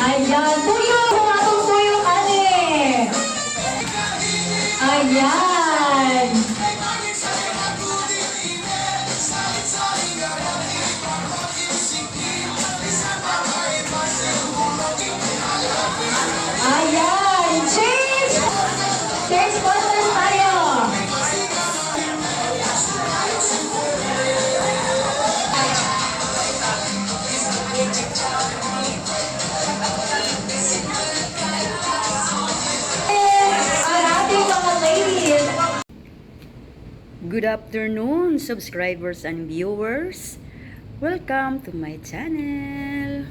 Ayan, tuyo! Kung atong tuyo, ane! Ayan! Ayan! Change! Change button tayo! Ang ating mga ladies! Good afternoon, subscribers and viewers. Welcome to my channel.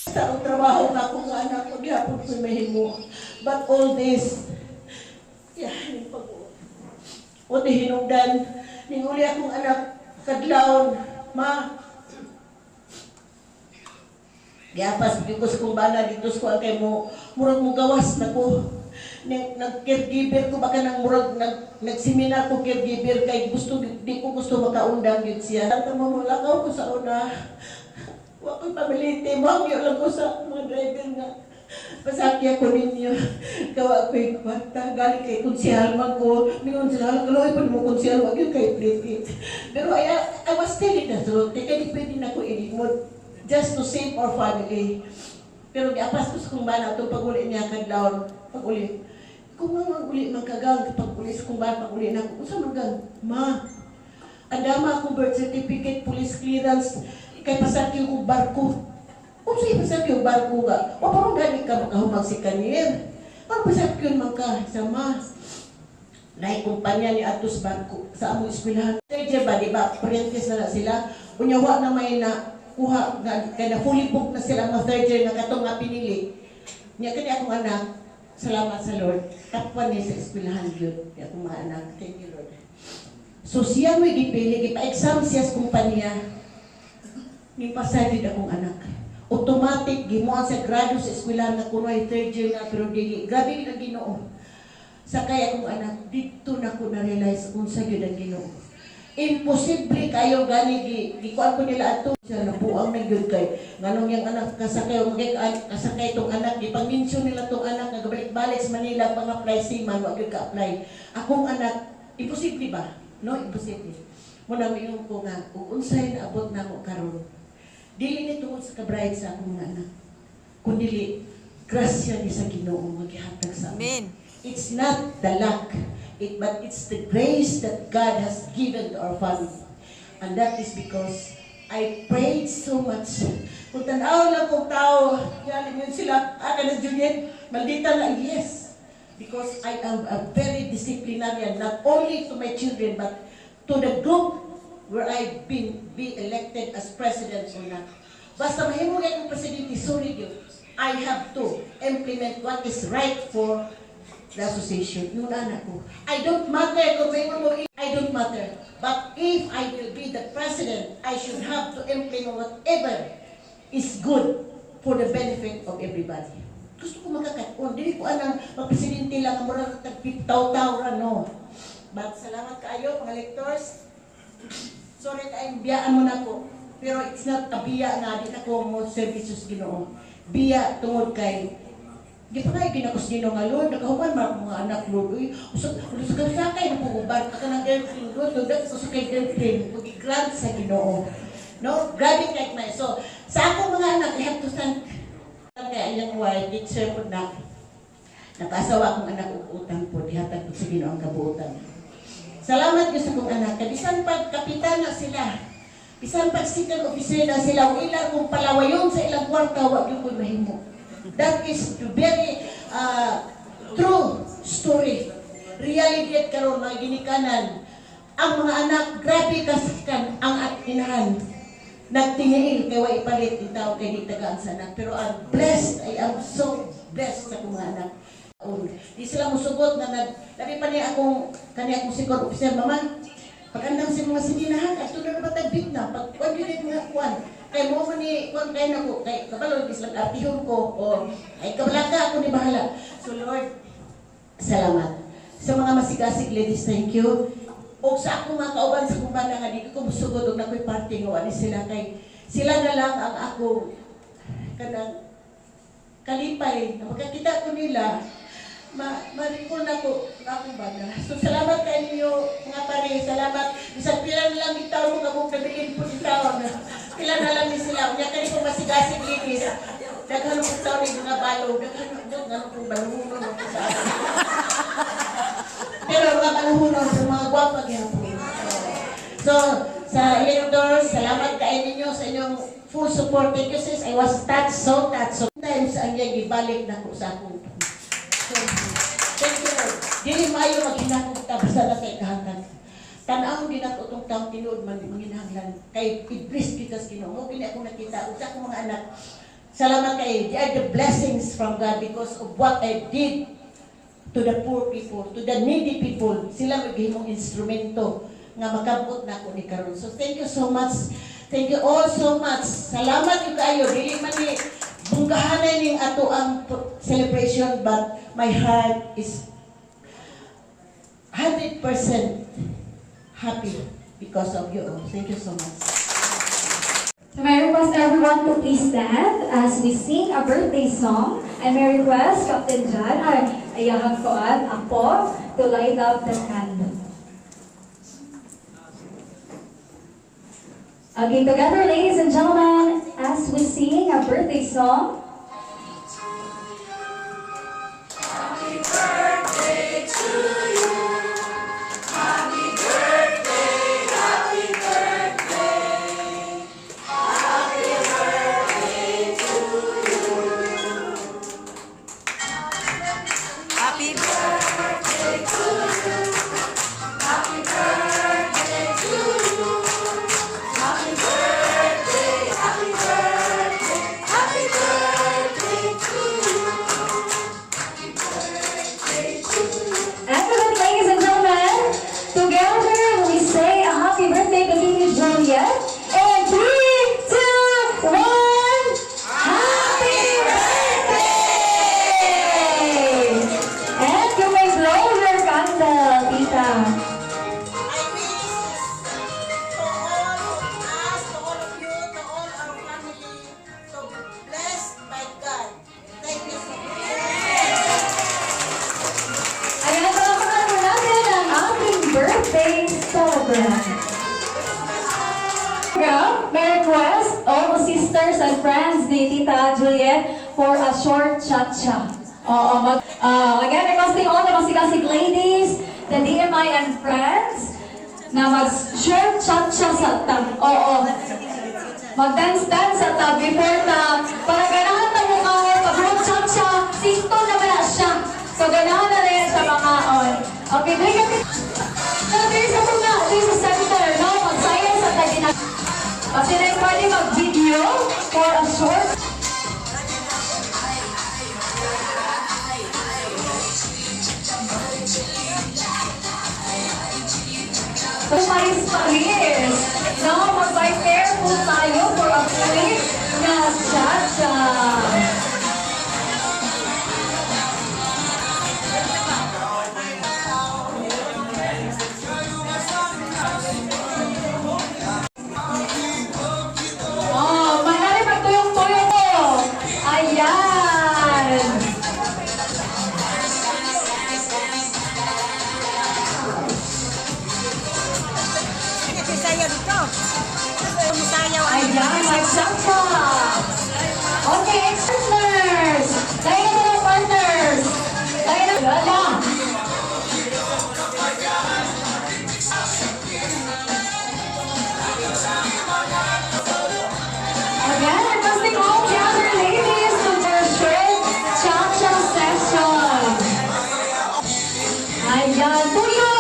Sa ang trabaho na akong anak ko, gihapon ko mahimo. But all this, yung o di hinungdan, ninguli akong anak, kadlaon, ma. Giapas, bigos kong bana, dito ko kay mo, murag mo gawas na ko. Nag-caregiver ko, baka nang murag, nag-seminar ko caregiver, kay gusto, di ko gusto makaundang yun siya. Ang mamulakaw ko sa una, wako'y pamiliti, mahangyo lang ko sa mga driver nga. Pasakya ko ninyo. Kawa ko'y kwanta. Galing kay konsihal man ko. Mingon sila, kaloy pa mo konsihal, wag yun kay pliti. Pero I was telling the truth. Kaya di pwede na ko ilimod. Just to save our family. Pero giapas ko sa kong bana, itong pag-uli niya kadlaon. Pag-uli. Kung mga uli magkagang, pag-uli sa kong bana, pag-uli na ako. Saan magang? Ma, adama akong birth certificate, police clearance, kay pasakyo kong barko. Kung sa'yo pasakyo yung barko ka, o parang gani ka makahumag si kanir. Parang pasakyo man ka, sama. Nahay kumpanya ni Atos Barko sa among eskwelahan. Third ba, di ba? Apprentice na sila. Unyawa na may na kuha, kaya fully booked na sila mga third year na katong nga pinili. Niya kani akong anak, salamat sa Lord. Kapwa niya sa eskwelahan yun. Niya akong mga anak. Thank you, Lord. So siya mo'y gipili, gipa-exam siya sa kumpanya. Nipasayod akong anak. Automatic, gimuan sa grado sa eskwelahan na kuno ay third year na, pero dili. Grabe na Ginoo. Sakay akong anak, dito na ko na-realize kung sa yun ang Ginoo. Imposible kayo gani, gikuan ko nila ato. Siya nabuang na yun kay, nganong yung anak, kasakay itong anak, ipag-mention nila itong anak, nagabalik-balik sa Manila, pang-apply siman, wag yun ka-apply. Akong anak, imposible ba? No, imposible. Muna mo yung ko nga, kung unsay na abot na mo karon. Dili ni tungod sa kabrayad sa akong mga anak. Kundili, grasya ni sa Ginoo maghihatag sa amin. It's not the luck, but it's the grace that God has given to our family. And that is because I prayed so much. Kung tanaw lang kong tao, yalim yun sila, na Juliet, maldita na, yes. Because I am a very disciplinarian, not only to my children, but to the group where I've been be elected as president or not. Basta mahimong akong presidente, sorry yun. I have to implement what is right for the association. Yung anak ko. I don't matter kung may mo, I don't matter. But if I will be the president, I should have to implement whatever is good for the benefit of everybody. Gusto ko makakatun. Dili ko anang magpresidente lang, murang tagpitaw-taw, no. But salamat kaayo, mga electors. Sorry kayong biyaan mo na ko. Pero it's not a biya na di na ko mo services Ginoo. Biya tungod kay di pa kayo ginakos Ginoo nga Lord, nakahuman mga anak Lord. Uy, usag sakay na puguban ka ng girlfriend Lord, dagdag sa kay girlfriend, pag-grant sa Ginoo. No? Grabe kay na. So, sa akong mga anak, I have to thank kay ilang wife, teacher po na nakasawa akong anak utang po, dihatag po sa Ginoo ang kabuutan. Salamat ko sa kong anak. Bisan pag kapitan na sila, bisan pag second officer na sila, o ilang kung palawayon sa ilang kwarta, wag yung mahimo. That is the very true story. Reality at karon mga ginikanan. Ang mga anak, grabe kasikan ang inahan. Nagtingin kay wa ipalit yung tao kay di tagaan sa anak. Pero I'm blessed, I am so blessed sa kong mga anak. Di sila musugot na labi pa niya akong second officer, mama. Pag-andam sa mga sininahan, at doon na batagit na, pag kwan yun yung mga kwan. Kaya mo man ni, kwan kayo na ko, kay kabalo, islang artihon ko, o ay kabalaga ako ni bahala. So Lord, salamat. Sa mga masigasig ladies, thank you. O sa ako mga kauban sa kumbana nga, dito ko musugod, o na ko'y party nga, wali sila kay, sila na lang ang ako, kanang, kalipay, na magkakita ko nila, ma-recall na ko na akong banda. So, salamat kayo ninyo, mga pare. Salamat. Isang pila na lang itaw mo kabog nabilin po itaw. Pila na lang ni sila. Kaya kayo kong masigasig linis. Daghan kong itaw ni mga balo. Daghan kong baluhunon ako sa akin. Pero mga baluhunon sa mga gwapag yan po. So, sa electors, salamat kayo ninyo sa inyong full support. Thank you sis. I was touched, so touched. Sometimes, ang yan, ibalik na ko sa akong. So, thank you. Dili maayo maghinakong basta na kay kahanggan. Tanawon din ako itong taong tinuod manginahanglan. Kay iblis kita sa Ginoo. Mo gini ako nakita. Usa ko mga anak. Salamat kay. They are the blessings from God because of what I did to the poor people, to the needy people. Sila maghimong instrumento nga makabot na ako ni karon. So thank you so much. Thank you all so much. Salamat yung kayo. Dili man ni bunggahanan yung ato ang celebration, but my heart is 100% happy because of you all. Thank you so much. So may request everyone to please stand as we sing a birthday song. And may request Captain John, ayahan ko at ako to light up the candle. Okay, together ladies and gentlemen, as we sing a birthday song. Happy birthday to you. Happy birthday, happy birthday. Happy birthday to you. Happy Birthday to you. Happy birthday to you. Happy birthday, happy birthday, happy birthday to you. Happy birthday to you. And with that, ladies and gentlemen, together we say a happy birthday to King Juliet. And 3, 2, 1, happy birthday! And you may blow your candle, Tita. I wish to all of us, to all of you, to all our family, to be blessed by God. Thank you so much. Ayan, palakpakan po natin ang ating birthday celebrant. May request all the sisters and friends ni Tita Juliet for a short cha-cha. Again, requesting all the masigasig ladies, the DMI and friends, na mag-short cha-cha sa tab. Mag-dance-dance sa tab before tab. Para ganahan na mga pag-short cha-cha, sinto na ba siya? So, ganahan na rin sa mga on. Okay, bring it. No, there's a mga, there's a center, no? Mag-sayaw sa tagina. Kasi na yung pwede mag-video for a short. So, Paris. No, mag-buy pair po tayo for a quick na cha-cha. Manali magtuyong-tuyong ko. Ayan. Ayan, mag-cha-cha. Okay, partners. Tayo na mga partners. Tayo na. Wala. Again, requesting all the other ladies to their short cha-cha session. Ayan, tuyo.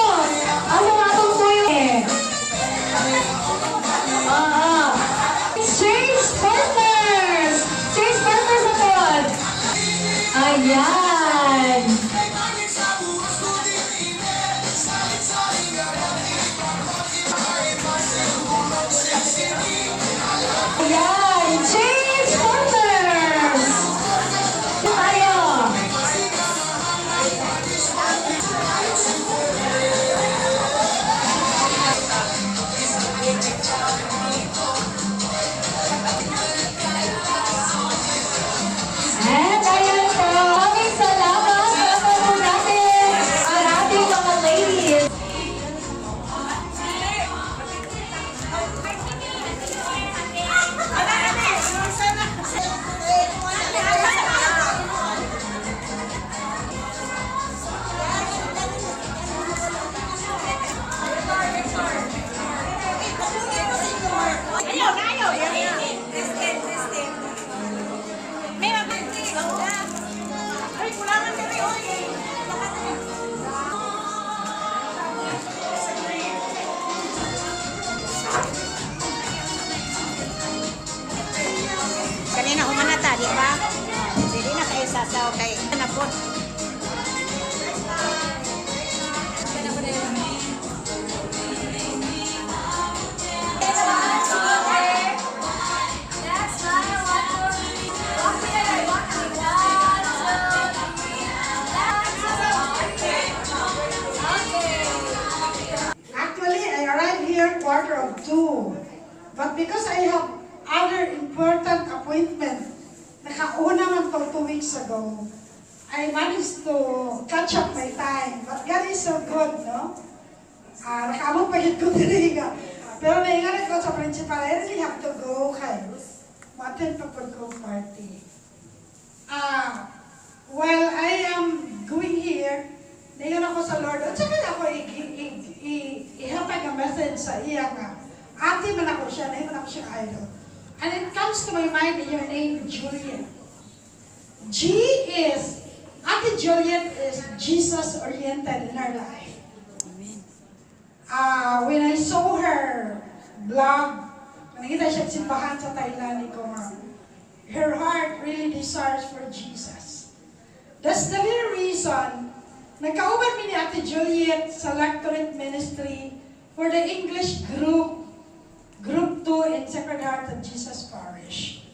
Ano nga itong tuyo eh? Change partners! Change partners agad! Ayan! because I have other important appointment, nakauna man to 2 weeks ago, I managed to catch up my time. But God is so good, no? Nakaamot pa ko dili ka. Pero naingalit ko sa principal, I really have to go kay ma-attend pa po ko party. While I am going here, nayon ako sa Lord, at saka ako ihatag ang message sa iya nga. Ate man ako siya, nahin man ako siya idol. And it comes to my mind in your name, Juliet. Ate Juliet is Jesus-oriented in her life. When I saw her blog, nakita siya simbahan sa Thailand, ko her heart really desires for Jesus. That's the very reason nagkauban mi ni Ate Juliet sa Lectorate Ministry for the English Group 2 in Sacred Heart of Jesus Parish.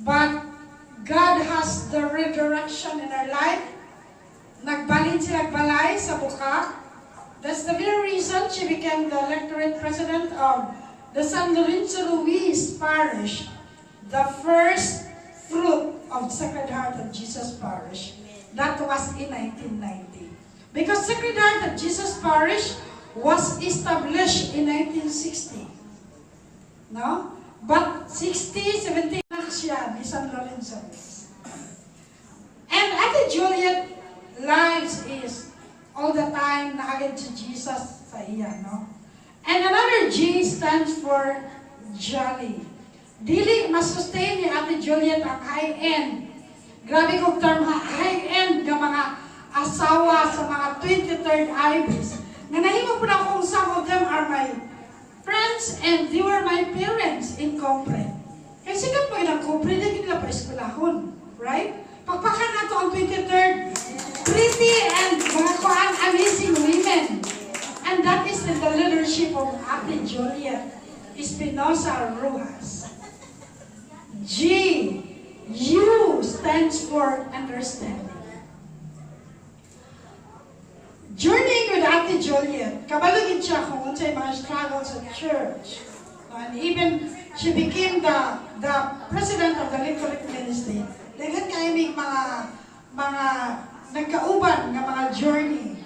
But God has the redirection in our life. Nagbalin siya balay sa Bukak. That's the very reason she became the Lectorate President of the San Lorenzo Luis Parish, the first fruit of Sacred Heart of Jesus Parish. That was in 1990. Because Sacred Heart of Jesus Parish was established in 1960. No? But 60, 70 na siya ni San Lorenzo. And Ate Juliet lives is all the time nakagad si Jesus sa iya, no? And another G stands for jolly. Dili masustain ni Ate Juliet ang high-end. Grabe kong term, high-end ng mga asawa sa mga 23rd IBs. Nga nahimo po na kung some of them are my friends and they were my parents in Compre. Kasi kapag ilang Compre, hindi nila pa eskwelahon. Right? Pagpakan nato ang 23rd, pretty and mga kuang amazing women. And that is in the leadership of Ate Juliet Espinosa Rojas. G, U stands for understanding. Journeying with Ate Juliet, kabalugin siya kung unsay mga struggles at church. And even she became the president of the Lectorate Ministry. Lagat kayo may mga nagkauban ng mga journey.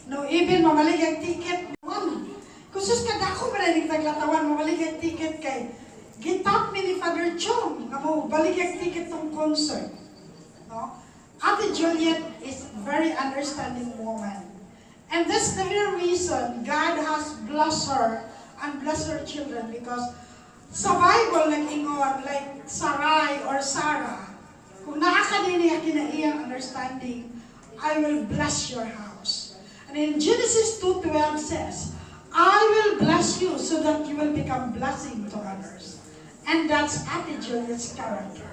No, even mamalig ang ticket. Kusus ka dako ba na nagtaglatawan, mamalig ang ticket kay gitap mi ni Father Chong, nga mo balik ang ticket ng concert. No? Ate Juliet is very understanding woman. And that's the very reason God has blessed her and blessed her children, because sa Bible nag-ingon like Sarai or Sarah, kung nakakadini ang kinaiyang understanding, I will bless your house. And in Genesis 2:12 says, I will bless you so that you will become blessing to others. And that's Ate Juliet's character.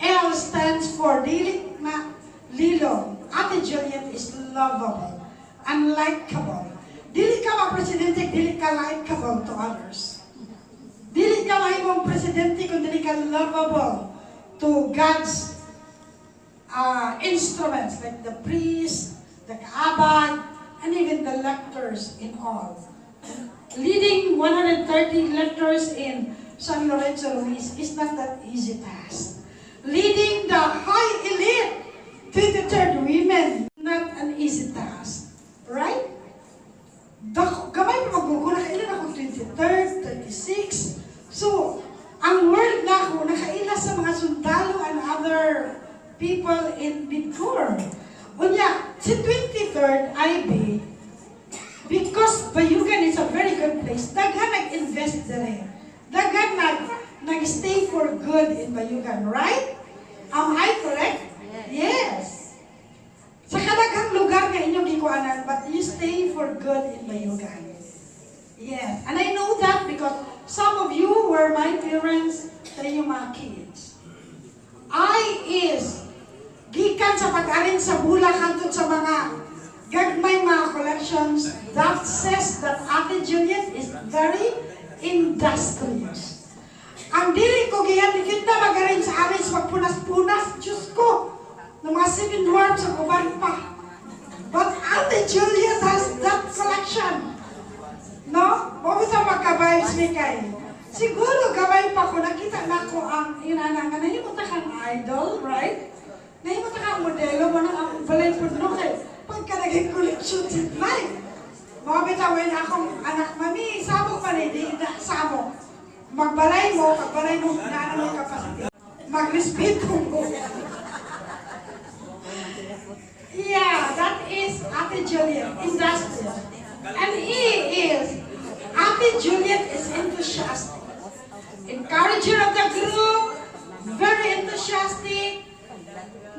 L stands for dili na lilo. Ate Juliet is lovable and likable. Dili ka ma-presidente, dili ka likable to others. Dili ka mahimong presidente kung dili ka lovable to God's instruments, like the priest, the kaabag, and even the lectors in all. Leading 130 lectors in San Lorenzo Luis is not that easy task. Leading the high elite 23rd women, not an easy task. Right? Gamay pa magugula, kailan ako 23rd, 36. So, ang world na ako, nakaila sa mga sundalo and other people in Bidcor. Unya, si 23rd IB, because Bayugan is a very good place, daghan nag-invest dire. Daghan nag-stay for good in Bayugan, right? Am I correct? Yes. Sa kadaghang lugar nga inyong gikuanan, but you stay for good in Bayugan. Yes. And I know that because some of you were my parents sa inyong mga kids. I is gikan sa pag-arin sa bulak hangtod sa mga gagmay mga collections, that says that Ate Juliet is very industrious. Ang dili ko giyan, kita magarin sa amin sa magpunas-punas, Diyos ko, ng mga 7 dwarfs sa kuban pa. But Ate Juliet has that collection. No? Huwag sa magka-vibes ni kay. Siguro gamay pa ko, nakita na ko ang inananga, nahimuta kang idol, right? Nahimuta kang modelo mo na ang balay po no kay pagka naging collection si life. Mga bitawin akong anak, mami, sabog pa rin, di na sabog. Magbalay mo, pagbalay mo, na ano yung kapasiti. Mag-respeto mo. Yeah, that is Ate Juliet, industrial. And Ate Juliet is enthusiastic. Encourager of the group, very enthusiastic,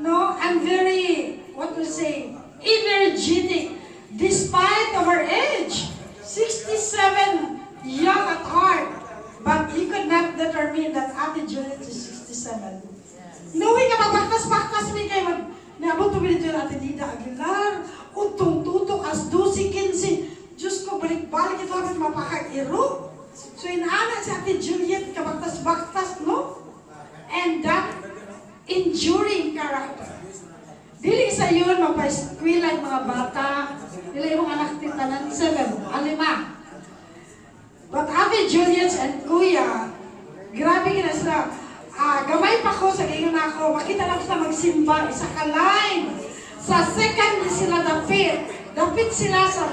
no, and very, what to say, energetic, despite of her age, 67, young at heart, but you could not determine that Ate Juliet is 67. Knowing ka mabaktas-baktas mi kayo, naabot to bilito yung Ate Lida Aguilar, utong-tutok as 12-15, Diyos ko, balik-balik ito agad mapakag-iro. So inaana si Ate Juliet kabaktas-baktas, no? And that enduring character. Dili sa yun, mapaiskwilan mga bata, dili yung anak titanan, 7, 5. But Ate Juliet and Kuya, grabe kina sila. Gamay pa ko sa ngayon ako, makita lang sila magsimba, isa ka line. Sa second sila dapit sila sa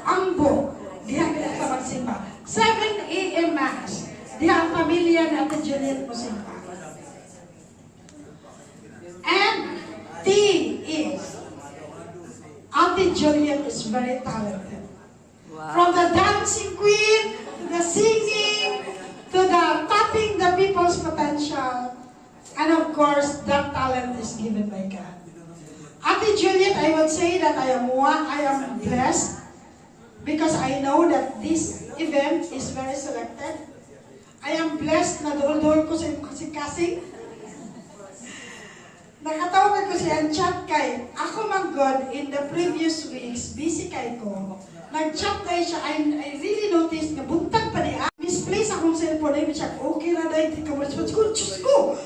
Ambo. Diha kita magsimba. 7 a.m. mass. Diha ang pamilya ni Ate Juliet mo simba. And T is, Ate Juliet is very talented. Wow. From the dancing queen, to the singing, to the tapping the people's potential, and of course, that talent is given by God. Ate Juliet, I would say that I am blessed because I know that this event is very selected. I am blessed na dool-dool ko sa kasing. Nakatawag ko siya ang chat kay ako man God in the previous weeks, busy kay ko. Nag-chat tayo siya, I really noticed na buntag pa niya. Misplace akong cellphone, ay siya, okay na dahil di ka ma-response ko. Diyos ko!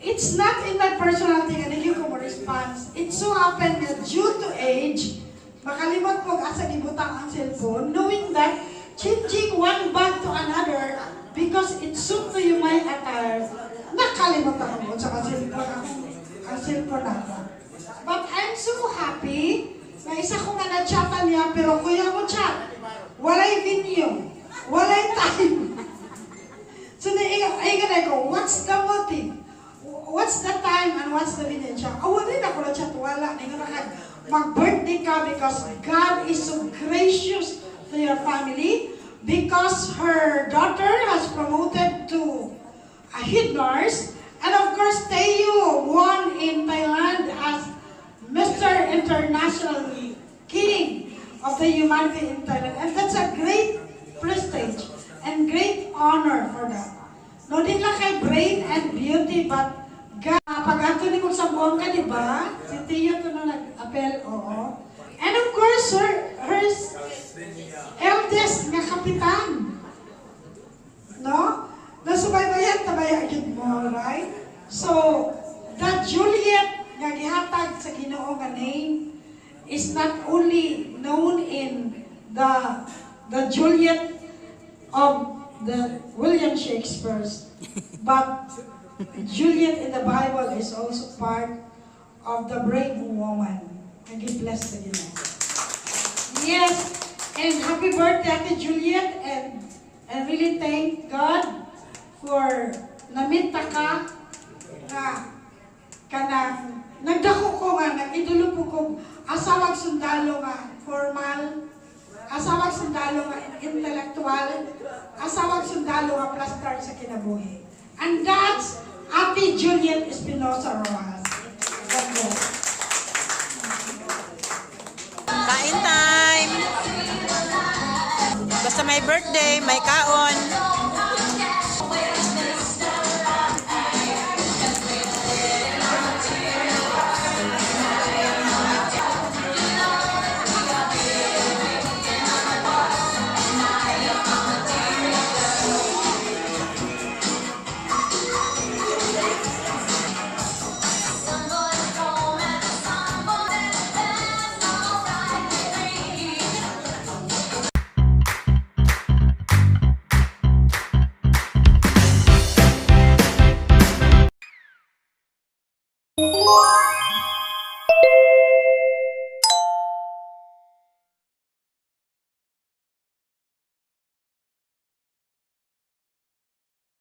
It's not in my personal thing, and hindi ko ma-response. It so happened that due to age, makalimot po asa gibutang ang cellphone, knowing that changing one bag to another, because it suit to you my attire, nakalimot ako mo sa cellphone ako. But I'm so happy na isa ko nga na-chatan niya, pero kuya mo chat, walay video, walay time. So naiganay ko, what's the motive? What's the time and what's the video siya? Wala na ako na-chat, wala. Mag-birthday ka because God is so gracious to your family because her daughter has promoted to a head nurse. And of course, Tayo won in Thailand as Mr. International King of the Humanity in Thailand. And that's a great prestige and great honor for that. No, di lang kay brain and beauty, but pag-ato ni kung sabuan ka, di ba? Si Tio ito na nag-appel, oo. And of course, her eldest nga kapitan. No? Nasubaybayan, tabayagin mo, right? So, that Juliet nga gihatag sa Ginoo nga name is not only known in the Juliet of the William Shakespeare's, but Juliet in the Bible is also part of the brave woman. And give bless the Ginoo. Yes, and happy birthday, Ate Juliet, and I really thank God for namita ka kanang nagdako ko nga, nag-idolo po ko asawag sundalo nga formal, asawag sundalo nga intellectual, asawag sundalo nga plaster sa kinabuhi. And that's Ate Juliet Espinosa Rojas. God bless. Kain time! Basta may birthday, may kaon.